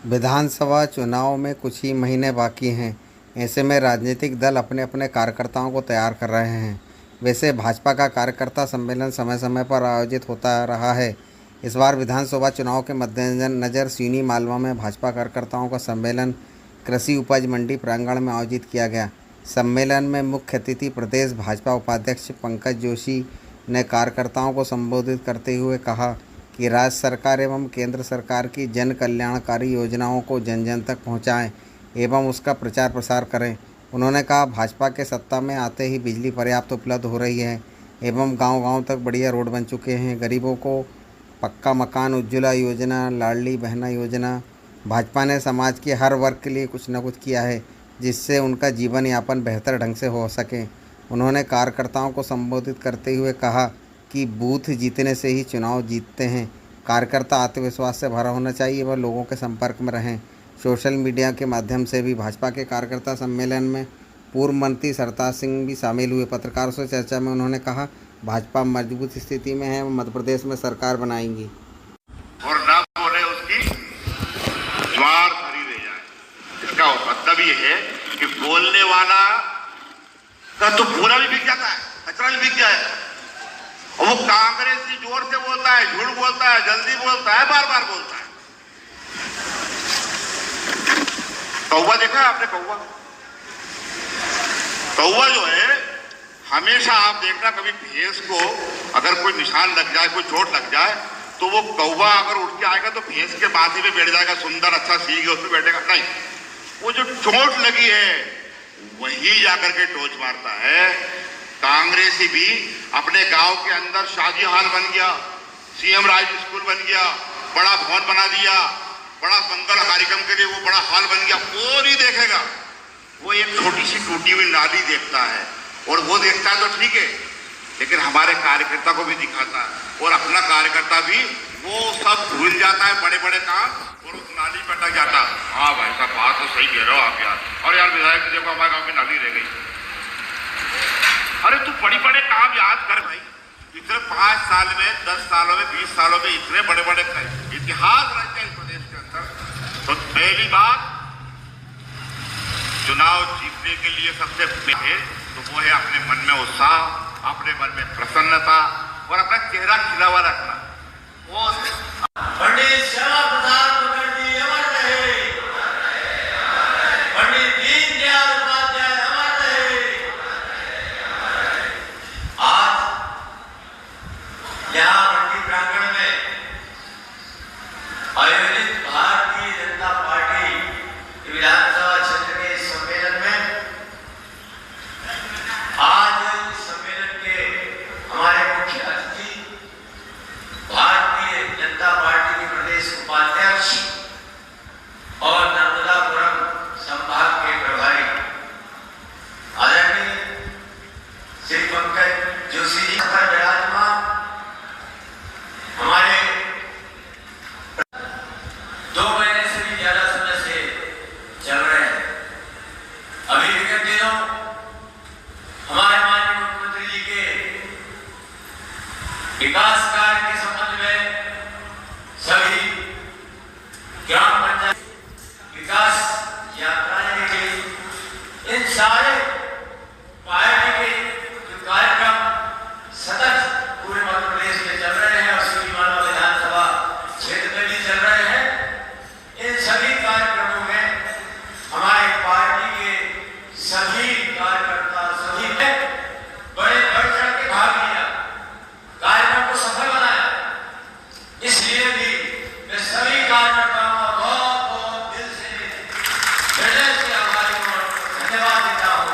विधानसभा चुनाव में कुछ ही महीने बाकी हैं। ऐसे में राजनीतिक दल अपने अपने कार्यकर्ताओं को तैयार कर रहे हैं। वैसे भाजपा का कार्यकर्ता सम्मेलन समय समय पर आयोजित होता रहा है। इस बार विधानसभा चुनाव के मद्देनज़र सिवनी मालवा में भाजपा कार्यकर्ताओं का सम्मेलन कृषि उपज मंडी प्रांगण में आयोजित किया गया। सम्मेलन में मुख्य अतिथि प्रदेश भाजपा उपाध्यक्ष पंकज जोशी ने कार्यकर्ताओं को संबोधित करते हुए कहा कि राज्य सरकार एवं केंद्र सरकार की जन कल्याणकारी योजनाओं को जन जन तक पहुंचाएं एवं उसका प्रचार प्रसार करें। उन्होंने कहा, भाजपा के सत्ता में आते ही बिजली पर्याप्त उपलब्ध हो रही है एवं गांव-गांव तक बढ़िया रोड बन चुके हैं। गरीबों को पक्का मकान, उज्ज्वला योजना, लाडली बहना योजना, भाजपा ने समाज के हर वर्ग के लिए कुछ न कुछ किया है जिससे उनका जीवन यापन बेहतर ढंग से हो सके। उन्होंने कार्यकर्ताओं को संबोधित करते हुए कहा कि बूथ जीतने से ही चुनाव जीतते हैं। कार्यकर्ता आत्मविश्वास से भरा होना चाहिए व लोगों के संपर्क में रहें। सोशल मीडिया के माध्यम से भी भाजपा के कार्यकर्ता सम्मेलन में पूर्व मंत्री सरताज सिंह भी शामिल हुए। पत्रकारों से चर्चा में उन्होंने कहा, भाजपा मजबूत स्थिति में है, मध्य प्रदेश में सरकार बनाएंगी और ना बोले उसकी द्वार धरी रह जाए। इसका मतलब ये है कि बोलने वाला का तो भूला भी बिक जाता है, कचरा भी बिक जाए। और वो कांग्रेस से जोर से बोलता है, झूठ बोलता है, जल्दी बोलता है, बार बार बोलता है। कौवा देखा है आपने? कौवा जो है, हमेशा आप देखना, कभी भैंस को अगर कोई निशान लग जाए, कोई चोट लग जाए, तो वो कौवा अगर उठ के आएगा तो भैंस के माथे पे बैठ जाएगा, सुंदर अच्छा सीख है उस पर बैठेगा। नहीं, वो जो चोट लगी है वही जाकर के टोच मारता है। कांग्रेसी भी अपने गांव के अंदर शादी हाल बन गया, सीएम राज स्कूल बन गया, बड़ा भवन बना दिया, बड़ा मंगल कार्यक्रम के लिए वो बड़ा हॉल बन गया, वो नहीं देखेगा। वो एक छोटी सी टूटी हुई नाली देखता है, और वो देखता है तो ठीक है, लेकिन हमारे कार्यकर्ता को भी दिखाता है और अपना कार्यकर्ता भी वो सब भूल जाता है, बड़े बड़े काम, और उस नाली पर अटक जाता है। हाँ भाई साहब, बात तो सही कह रहे हो आप यार। और यार विधायक जी देखो, हमारे गाँव की नाली रह गई। अरे तू बड़ी बड़े काम याद कर भाई। इतने 5 साल में, 10 सालों में, 20 सालों में इतने बड़े बड़े इतिहास रच गए इस प्रदेश के अंदर। तो पहली बात, चुनाव जीतने के लिए सबसे पहले तो वो है अपने मन में उत्साह, अपने मन में प्रसन्नता और अपना चेहरा खिला हुआ रखना। वो पंडित श्यामा प्रसाद मुखर्जी अमर रहे, पंडित दीनदयाल उपाध्याय अमर रहे। आज यहाँ मंडी प्रांगण में आयोजित भारतीय जनता पार्टी विधानसभा क्षेत्र के सम्मेलन में, आज सम्मेलन के हमारे मुख्य अतिथि भारतीय जनता पार्टी के प्रदेश उपाध्यक्ष और नर्मदापुरम संभाग के प्रभारी आदरणीय श्री पंकज जोशी जी पर विराजमान, हमारे 2 महीने से भी ज्यादा समय से चल रहे हैं। अभी विगत दिनों हमारे माननीय मुख्यमंत्री जी के विकास कार्य के संबंध में सभी ग्राम पंचायत विकास यात्राएं निकली। इन सारे पार्टी के जो कार्यक्रम सतत पूरे मध्य प्रदेश में चल रहे हैं और सिवनी मालवा विधानसभा क्षेत्र में भी चल रहे हैं, इन सभी कार्यक्रमों में हमारे पार्टी के सभी कार्यकर्ता, सभी ने बड़े बढ़ चढ़ के भाग लिया, कार्यक्रम को सफल बनाया। इसलिए भी मैं सभी कार्यकर्ताओं का बहुत बहुत दिल से, हृदय से आभारी और धन्यवाद देता हूँ।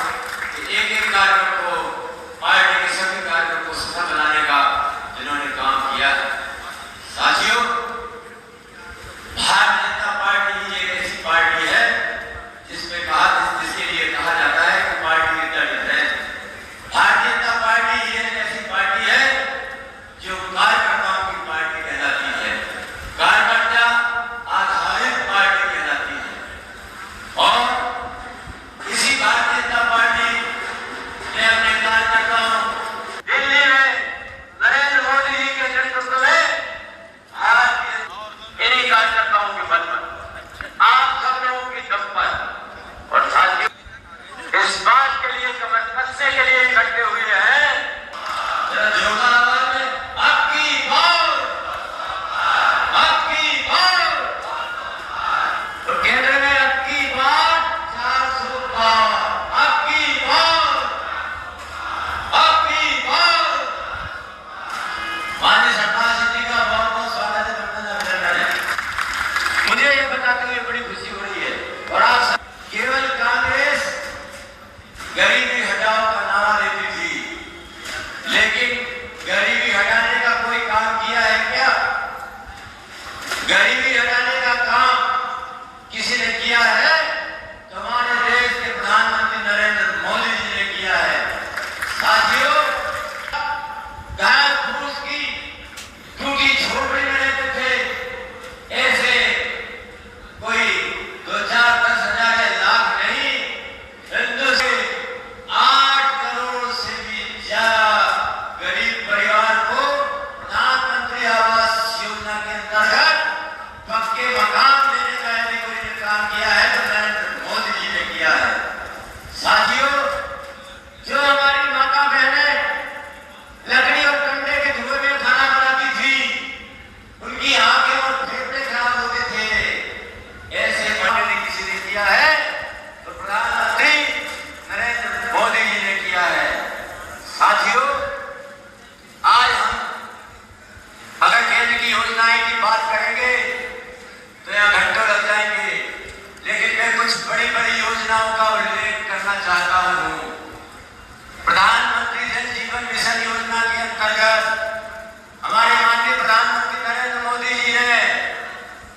अंतर्गत हमारे माननीय प्रधानमंत्री नरेंद्र मोदी जी ने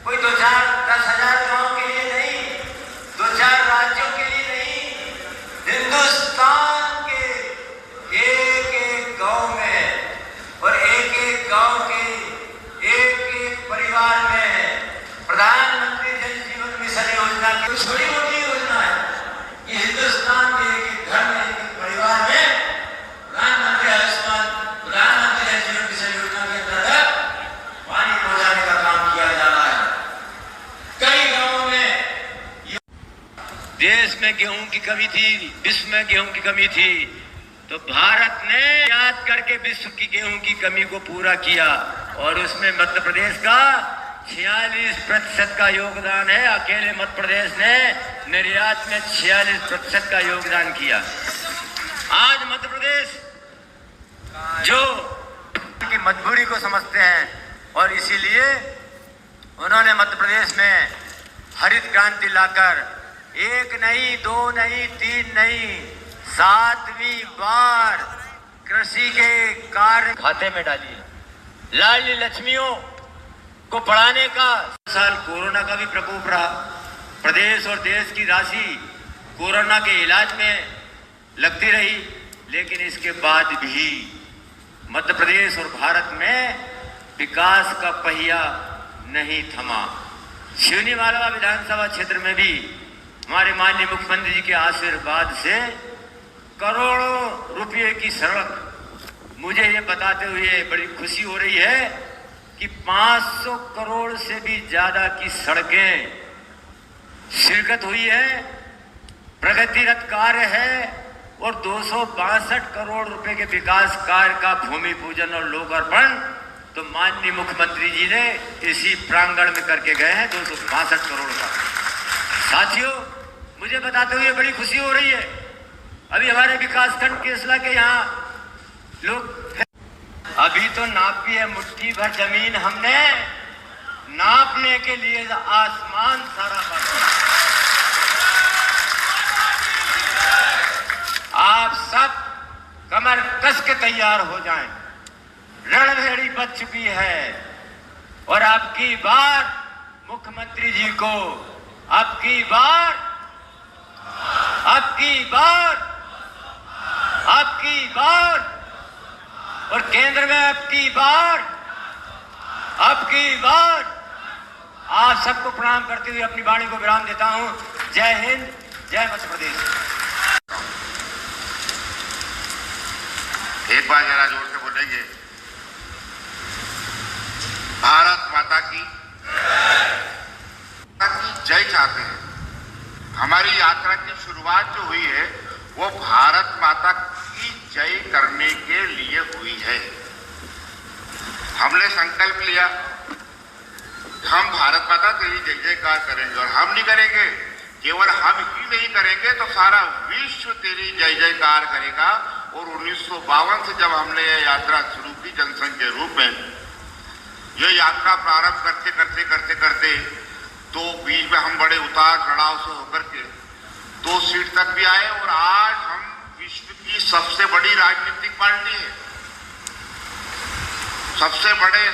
कोई 2-4-10,000 गाँव के लिए नहीं, 2-4 राज्यों के लिए नहीं, हिंदुस्तान के एक-एक गांव में और एक-एक गांव के एक-एक परिवार में प्रधानमंत्री जल जीवन मिशन योजना की छोटी मोटी योजना है। ये हिंदुस्तान के एक-एक घर में, एक-एक परिवार में प्रधानमंत्री आयुष्मान प्रधानमंत्री जल जीवन मिशन योजना के अंतर्गत पानी पहुंचाने का काम किया जा रहा है। कई गांवों में देश में गेहूं की कमी थी, विश्व में गेहूं की कमी थी, तो भारत ने याद करके विश्व की गेहूं की कमी को पूरा किया और उसमें मध्य प्रदेश का 46% का योगदान है। अकेले मध्य प्रदेश ने निर्यात में 46% का योगदान किया। आज मध्य प्रदेश जो की मजबूरी को समझते हैं और इसीलिए उन्होंने मध्य प्रदेश में हरित क्रांति लाकर एक नहीं, दो नहीं, तीन नहीं, 7वीं बार कृषि के कार्य खाते में डाली। लाडली लक्ष्मियों को पढ़ाने का साल कोरोना का भी प्रकोप रहा। प्रदेश और देश की राशि कोरोना के इलाज में लगती रही, लेकिन इसके बाद भी मध्य प्रदेश और भारत में विकास का पहिया नहीं थमा। सिवनी मालवा विधानसभा क्षेत्र में भी हमारे माननीय मुख्यमंत्री जी के आशीर्वाद से करोड़ों रुपये की सड़क, मुझे ये बताते हुए बड़ी खुशी हो रही है कि 500 करोड़ से भी ज्यादा की सड़कें शिरकत हुई है, प्रगतिरत कार्य है और 262 करोड़ रुपए के विकास कार्य का भूमि पूजन और लोकार्पण तो माननीय मुख्यमंत्री जी ने इसी प्रांगण में करके गए हैं, 262 करोड़ का। साथियों, मुझे बताते हुए बड़ी खुशी हो रही है, अभी हमारे विकासखंड केसला के यहाँ लोग अभी तो नापी है मुट्ठी भर जमीन, हमने नापने के लिए आसमान सारा बाकी। आप सब कमर कस के तैयार हो जाएं, रणभेड़ी बच चुकी है और अब की बार मुख्यमंत्री जी को अब की बार और केंद्र में अब की बार आप सबको प्रणाम करते हुए अपनी वाणी को विराम देता हूं। जय हिंद, जय मध्य प्रदेश। एक बार जरा जोर से बोलेंगे, भारत माता की जय चाहते हैं। हमारी यात्रा की शुरुआत जो हुई है वो भारत माता की जय करने के लिए हुई है। हमने संकल्प लिया हम भारत माता तेरी जय जयकार करेंगे और हम नहीं करेंगे, केवल हम ही नहीं करेंगे तो सारा विश्व तेरी जय जयकार करेगा। और 1952 से जब हमने ये यात्रा शुरू की जनसंघ के रूप में, ये यात्रा प्रारंभ करते तो बीच में हम बड़े उतार चढ़ाव से होकर के 2 सीट तक भी आए और आज हम विश्व की सबसे बड़ी राजनीतिक पार्टी है, सबसे बड़े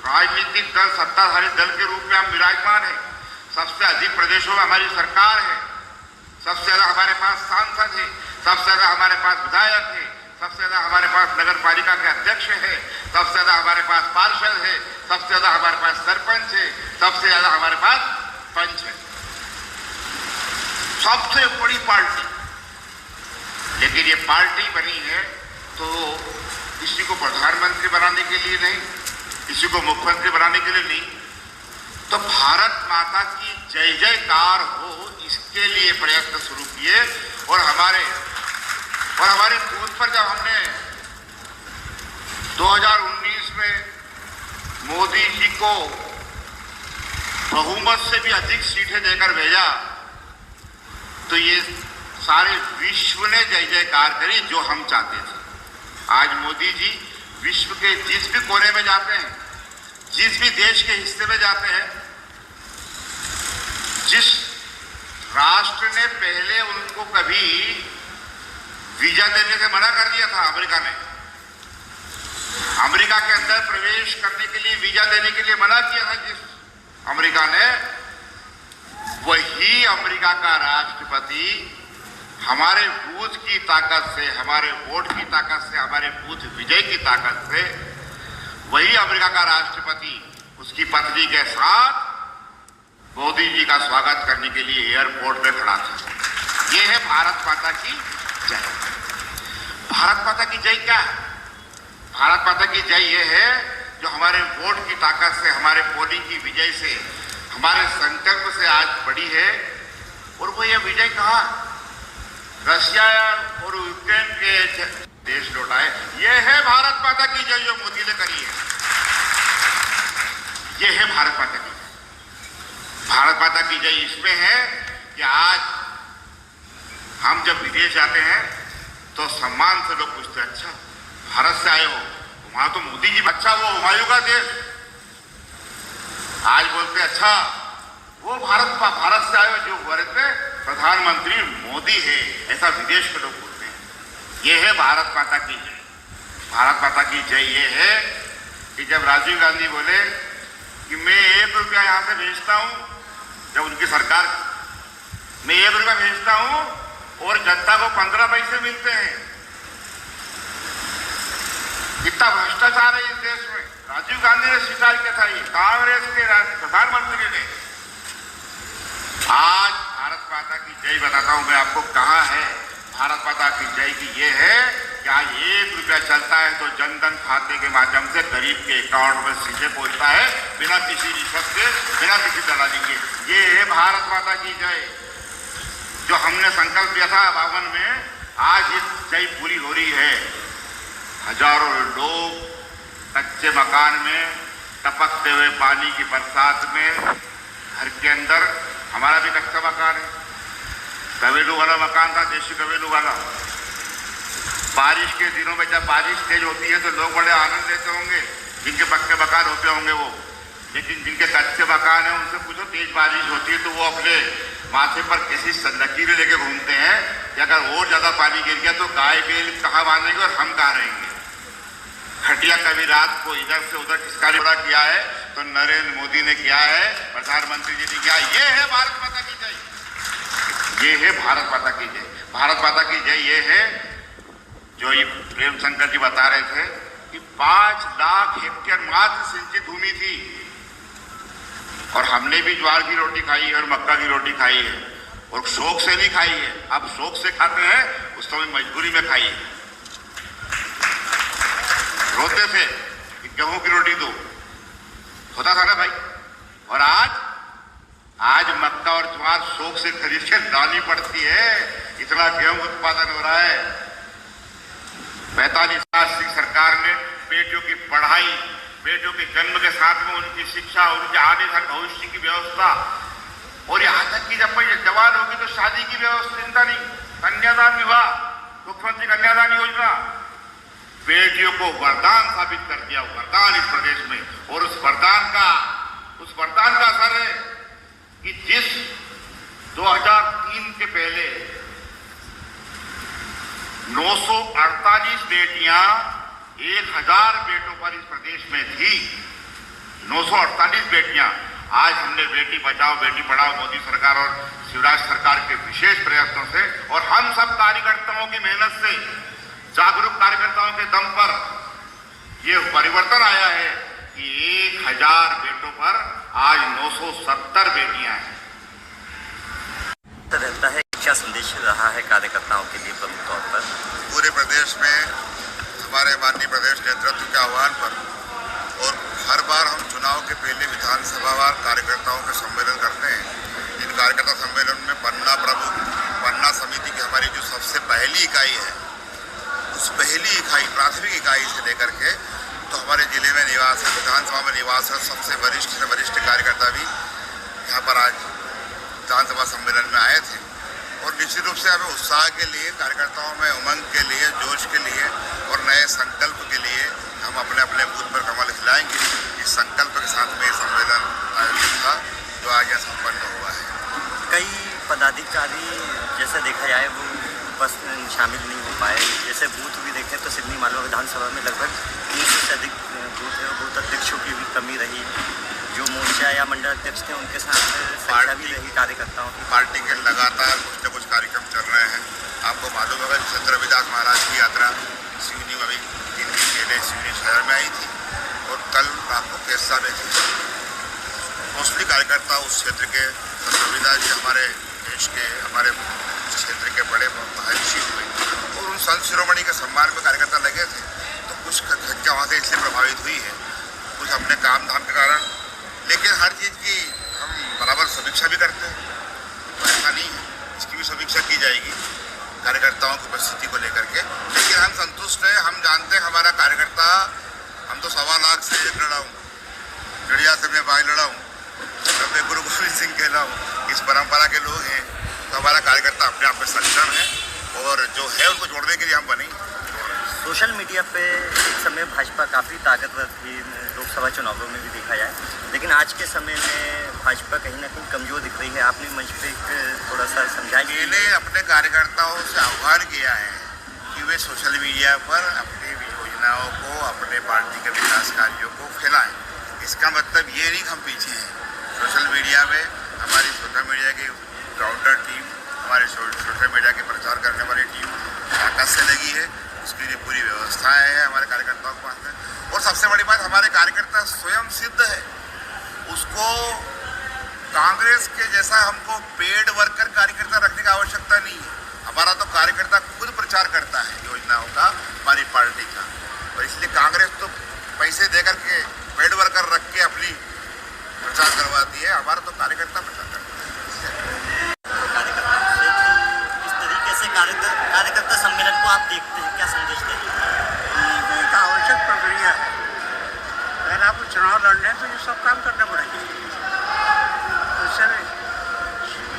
राजनीतिक दल, सत्ताधारी दल के रूप में हम विराजमान हैं। सबसे अधिक प्रदेशों में हमारी सरकार है, सबसे ज्यादा हमारे पास सांसद है, सबसे ज्यादा हमारे पास विधायक है, सबसे ज्यादा हमारे पास नगर पालिका के अध्यक्ष है, सबसे ज्यादा हमारे पास पार्षद है, सबसे ज्यादा हमारे पास सरपंच है, सबसे ज्यादा हमारे पास पंच है। सबसे बड़ी पार्टी। लेकिन ये पार्टी बनी है तो किसी को प्रधानमंत्री बनाने के लिए नहीं, किसी को मुख्यमंत्री बनाने के लिए नहीं, तो भारत माता की जय जयकार हो इसके लिए प्रयत्न शुरू किए। और हमारे बूथ पर जब हमने 2019 में मोदी जी को बहुमत से भी अधिक सीटें देकर भेजा तो ये सारे विश्व ने जय जयकार करी जो हम चाहते थे। आज मोदी जी विश्व के जिस भी कोने में जाते हैं, जिस भी देश के हिस्से में जाते हैं, जिस राष्ट्र ने पहले उनको कभी वीजा देने से मना कर दिया था, अमेरिका ने, अमेरिका के अंदर प्रवेश करने के लिए वीजा देने के लिए मना किया था जिस अमेरिका ने, वही अमेरिका का राष्ट्रपति हमारे बूथ की ताकत से, हमारे वोट की ताकत से, हमारे बूथ विजय की ताकत से, वही अमेरिका का राष्ट्रपति उसकी पत्नी के साथ मोदी जी का स्वागत करने के लिए एयरपोर्ट पे खड़ा था। ये है भारत माता की जय। भारत माता की जय क्या है? भारत माता की जय ये है जो हमारे वोट की ताकत से, हमारे पोलिंग की विजय से, हमारे संकल्प से आज बड़ी है। और वो ये विजय कहा, रशिया और यूक्रेन के देश लौटाए। ये है भारत माता की जय जो मोदी ने करी है। ये है भारत माता की। भारत माता की जय इसमें है कि आज हम जब विदेश जाते हैं तो सम्मान से लोग पूछते हैं, अच्छा भारत से आए हो, वहां तो मोदी जी, अच्छा वो हुमायूं का देश। आज बोलते अच्छा वो भारत से आए हो जो भारत में प्रधानमंत्री मोदी है, ऐसा विदेश के लोग बोलते हैं। ये है भारत माता की जय। भारत माता की जय ये है कि जब राजीव गांधी बोले कि मैं 1 रुपया यहां से भेजता हूं, जब उनकी सरकार, मैं 1 रुपया भेजता हूं और जनता को 15 पैसे मिलते हैं। इतना भ्रष्टाचार है इस देश में। राजीव गांधी ने स्वीकार किया था, ये कांग्रेस के प्रधानमंत्री ने। आज भारत माता की जय बताता हूं मैं आपको कहां है भारत माता की जय की। ये है कि आज 1 रुपया चलता है तो जनधन खाते के माध्यम से गरीब के अकाउंट में सीधे पहुंचता है, बिना किसी रिश्वत के, बिना किसी दलाली के। ये है भारत माता की जय जो हमने संकल्प लिया था 52 में। आज ये जय पूरी हो रही है। हजारों लोग कच्चे मकान में टपकते हुए पानी की बरसात में, घर के अंदर, हमारा भी कच्चा मकान है, कवेलू वाला मकान था, देशी कवेलू वाला। बारिश के दिनों में जब बारिश तेज होती है तो लोग बड़े आनंद लेते होंगे, जिनके पक्के मकान होते होंगे वो। लेकिन जिनके कच्चे मकान है उनसे पूछो, तेज बारिश होती है तो वो अपने माथे पर किसी लकीरें लेके घूमते हैं कि अगर और ज्यादा पानी गिर गया तो गाय बैल कहाँ बांधेंगे और हम कहाँ रहेंगे। खटिया कभी रात को इधर से उधर किसका बड़ा किया है तो नरेंद्र मोदी ने किया है, प्रधानमंत्री जी ने किया। ये है भारत माता की जय। ये है भारत माता की जय। भारत माता की जय ये है जो ये प्रेम शंकर जी बता रहे थे कि 5 लाख हेक्टेयर मात्र सिंचित भूमि थी और हमने भी ज्वार की रोटी खाई है और मक्का की रोटी खाई है और शौक से नहीं खाई है। अब शौक से खाते हैं, उस समय मजबूरी में खाई है। रोते थे कि गेहूं की रोटी दो, होता था ना भाई। और आज मक्का और ज्वार शौक से खरीद के डालनी पड़ती है, इतना गेहूं उत्पादन हो रहा है। 45 साल की सरकार ने बेटियों की पढ़ाई, बेटियों के जन्म के साथ में उनकी शिक्षा, उनके आने वाले भविष्य की व्यवस्था, और यहाँ तक कि जब ये जवान होगी तो शादी की व्यवस्था, चिंता नहीं, कन्यादान विवाह, मुख्यमंत्री कन्यादान योजना, बेटियों को वरदान साबित कर दिया, वरदान इस प्रदेश में। और उस वरदान का असर है कि जिस 2003 के पहले 948 बेटियां 1000 बेटों पर इस प्रदेश में थी, 948 बेटियां। आज हमने बेटी बचाओ बेटी पढ़ाओ मोदी सरकार और शिवराज सरकार के विशेष प्रयत्नों से और हम सब कार्यकर्ताओं की मेहनत से, जागरूक कार्यकर्ताओं के दम पर ये परिवर्तन आया है कि 1000 बेटों पर आज 970 बेटियां हैं। रहता है, क्या संदेश रहा है कार्यकर्ताओं के लिए प्रमुख तौर पर? पूरे प्रदेश में हमारे माननीय प्रदेश नेतृत्व के आह्वान पर और हर बार हम चुनाव के पहले विधानसभावार कार्यकर्ताओं के सम्मेलन करते हैं। इन कार्यकर्ता सम्मेलन में पन्ना प्रमुख, पन्ना समिति की हमारी जो सबसे पहली इकाई है, उस पहली इकाई, प्राथमिक इकाई से लेकर के तो हमारे जिले में निवास है, विधानसभा में निवास है, सबसे वरिष्ठ से वरिष्ठ कार्यकर्ता भी यहाँ पर आज विधानसभा सम्मेलन में आए थे। और निश्चित रूप से हमें उत्साह के लिए, कार्यकर्ताओं में उमंग के लिए, जोश के लिए और नए संकल्प के लिए हम अपने अपने बूथ पर कमल खिलाएंगे। इस संकल्प के साथ में सम्मेलन आयोजित था जो आज यह संपन्न हुआ है। कई पदाधिकारी जैसे देखा जाए वो बस शामिल नहीं हो पाए। जैसे बूथ भी देखें तो सिवनी मालवा विधानसभा में लगभग 300 से अधिक बूथ है और बूथ अध्यक्षों की भी कमी रही। जो मोर्चा या मंडल अध्यक्ष थे उनके साथ संख्या भी रही कार्यकर्ताओं की। पार्टी के लगातार कुछ न कुछ कार्यक्रम चल रहे हैं। आपको मालूम होगा संत रविदास महाराज की यात्रा सिवनी में अभी 3 दिन पहले सिवनी शहर में आई थी और कल रात को केसा में थी। मोस्टली कार्यकर्ता उस क्षेत्र के संत रविदास जी हमारे देश के, हमारे क्षेत्र के बड़े महर्षि हुए और उन संत शिरोमणि के सम्मान में कार्यकर्ता लगे थे। तो कुछ संख्या वहाँ से इसलिए प्रभावित हुई है, कुछ अपने काम धाम के कारण, लेकिन हर चीज़ की हम बराबर समीक्षा भी करते हैं, ऐसा नहीं है, इसकी भी समीक्षा की जाएगी कार्यकर्ताओं की उपस्थिति को लेकर के। लेकिन हम संतुष्ट हैं, हम जानते हैं हमारा कार्यकर्ता, हम तो 1.25 लाख से एक लड़ा हूँ, चिड़िया से मैं बाई लड़ा हूँ, मैं गुरु गोविंद सिंह कहला हूँ, इस परंपरा के लोग हैं। तो हमारा कार्यकर्ता अपने आप में सक्षम है और जो है उनको जोड़ने के लिए हम बने। सोशल मीडिया पे एक समय भाजपा काफ़ी ताकतवर थी, लोकसभा चुनावों में भी देखा जाए, लेकिन आज के समय में भाजपा कहीं ना कहीं कमज़ोर दिख रही है। आपने मंच पे थोड़ा सा समझाया। मैंने अपने कार्यकर्ताओं से आह्वान किया है कि वे सोशल मीडिया पर अपनी योजनाओं को, अपने पार्टी के विकास कार्यों को फैलाएं। इसका मतलब ये नहीं कि हम पीछे हैं। सोशल मीडिया में हमारी सोशल मीडिया की ग्राउंडर टीम, हमारे सोशल मीडिया के प्रचार करने वाली टीम ताकत से लगी है, उसके लिए पूरी व्यवस्थाएं हैं हमारे कार्यकर्ताओं के पास में। और सबसे बड़ी बात, हमारे कार्यकर्ता स्वयं सिद्ध है, उसको कांग्रेस के जैसा हमको पेड वर्कर कार्यकर्ता रखने की आवश्यकता नहीं है। हमारा तो कार्यकर्ता खुद प्रचार करता है योजनाओं का, हमारी पार्टी का, और इसलिए कांग्रेस तो पैसे देकर के पेड वर्कर रख के अपनी प्रचार करवाती है, हमारा तो कार्यकर्ता प्रचार करता है। कार्यकर्ताओं से तो इस तरीके से कार्यकर्ता सम्मेलन को आप देखते हैं, क्या संदेश देंगे? एक आवश्यक प्रक्रिया है। अगर आपको चुनाव लड़ने हैं तो ये सब काम करने पड़ेंगे, उससे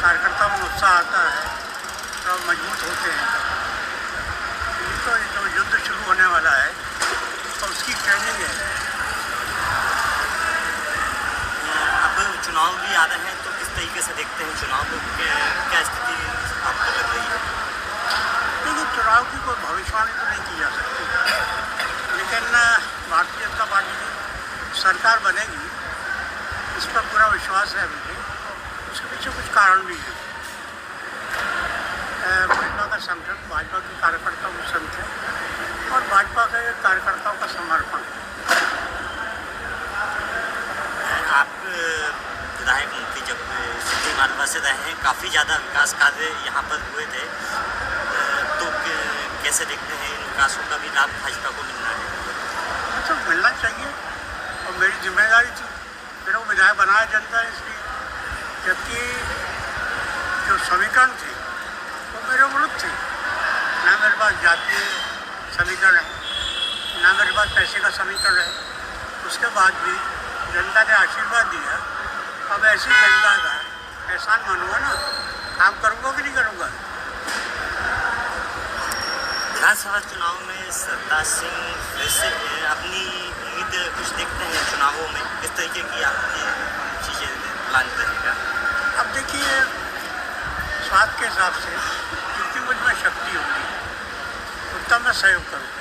कार्यकर्ताओं में उत्साह आता है तो मजबूत होते हैं। ये तो जो युद्ध शुरू होने वाला है तो उसकी ट्रेनिंग है। अब चुनाव भी आ रहे हैं तो किस तरीके से देखते हैं चुनाव को, क्या स्थिति आपको लग रही है? लेकिन चुनाव की कोई भविष्यवाणी तो नहीं की जा सकती, लेकिन भारतीय जनता पार्टी की सरकार बनेगी, इस पर पूरा विश्वास है मुझे। उसके पीछे कुछ कारण भी है। भाजपा का संगठन, भाजपा के कार्यकर्ताओं का संगठन और भाजपा के कार्यकर्ताओं का समर्पण। आप विधायक मंत्री जब सिद्धि मालवा से रहे हैं, काफ़ी ज़्यादा विकास कार्य यहाँ पर हुए थे, तो कैसे देखते हैं इन विकासों का भी लाभ भाजपा को मिलना है? तो मिलना चाहिए और मेरी जिम्मेदारी थी, मेरे को विधायक बनाया जनता है इसलिए। जबकि जो समीकरण थे वो मेरे विरुद्ध थे, ना मेरे पास जातीय समीकरण है, ना मेरे पास पैसे का समीकरण है। उसके बाद भी जनता ने आशीर्वाद दिया। अब ऐसी जनता का एहसान मानूंगा ना, काम करूँगा कि नहीं करूँगा। विधानसभा चुनाव में सरताज सिंह वैसे अपनी उम्मीद कुछ देखते हैं चुनावों में, किस तरीके की आपकी चीज़ें प्लान रहेगा? अब देखिए, स्वाद के हिसाब से जितनी मुझ में शक्ति होगी उतना मैं सहयोग करूँगा।